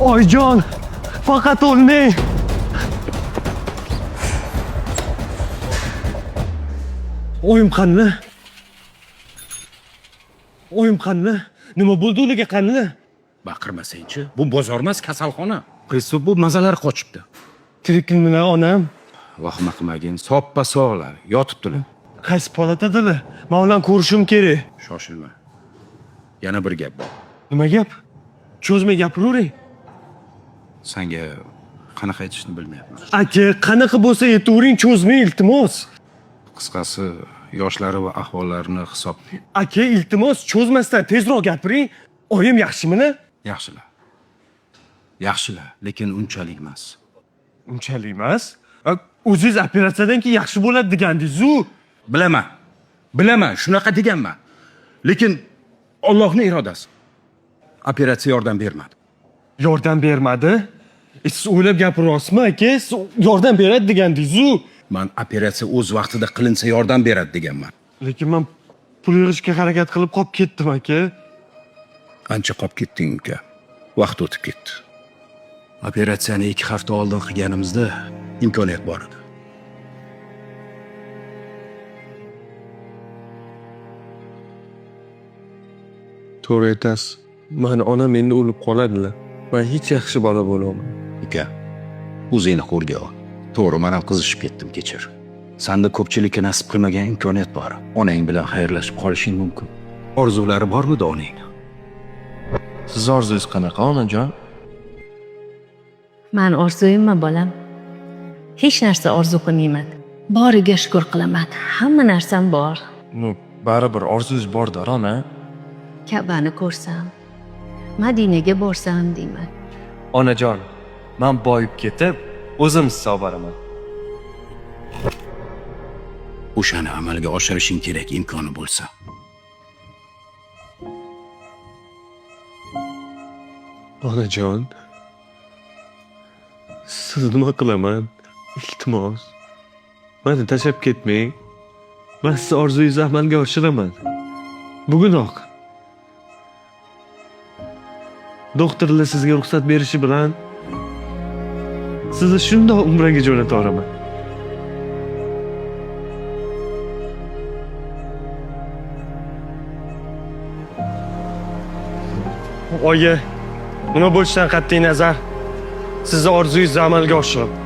Oyijon, faqat o'lmang. Oyim qani? Oyim qani? Nima bo'ldi ularga qani? Baqirmasang-chi, bu bozor emas, kasalxona. Qizi bu mazalar qochibdi. Tirikmilar onam? Vahima qilmagin, soppa sog'lar, yotibdilar. Qaysi palatadalar? Men bilan ko'rishim kerak. Shoshilma. Yana bir gap bor. Nima gap? Cho'zmay gapiravering. Senga qanaqa aytishni bilmayapman. Aka, qanaqa bo'lsa aytavering, cho'zmay iltimos. Qisqasi, yoshlari va ahvollarini hisob. Aka, iltimos, cho'zmasdan tezroq gapiring. Oyim yaxshimini? Yaxshilar. Yaxshilar, lekin unchalik emas. Unchalik emas. O'zingiz operatsiyadan keyin yaxshi bo'ladi degandingiz-ku. Bilaman. Bilaman, shunaqa deganman. Lekin Allohning irodasi. Operatsiya yordam bermadi. Yordam bermadi? Siz o'ylab gapiryapsizmi, aka? Siz yordam beradi degandingiz-ku. Men operatsiya o'z vaqtida qilinsa yordam beradi deganman. Lekin men pul yig'ishga harakat qilib qolib ketdim, aka. Ancha qolib ketding, uka. Vaqt o'tib ketdi. Operatsiyani 2 hafta oldin qilganimizda imkoniyat bor edi. To'g'ri aytasiz. Mani onam endi o'lib qoladilar. Men hech yaxshi bola bo'laman. Uka, o'zingni qo'lga ol. To'g'ri, men ham qizishib ketdim, kechir. Senda ko'pchilikka nasib qilmagan imkoniyat bor. Onang bilan xayrlashib qolishing mumkin. Orzulari bormidi onang? Siz orzungiz qanaqa, onajon? Men orzuyimmi bolam? Hech narsa orzu qilmayman. Boriga shukr qilaman. Hamma narsam bor. Baribir orzungiz bor-da, ona. Ka'bani ko'rsam, Madinaga borsam deyman. Onajon, men boyib ketib, o'zim siz olib boraman. O'shani amalga oshirishing kerak imkoni bo'lsa. Onajon, siz nima qilaman? Iltimos, meni tashlab ketmang. Men siz orzungizni amalga oshiraman. Bugunoq. Doktorlar sizga ruxsat berishi bilan sizni shundoq umraga jo'nata olaman. Oyi, nima bo'lishidan qat'iy nazar, sizni orzungizni amalga oshiraman.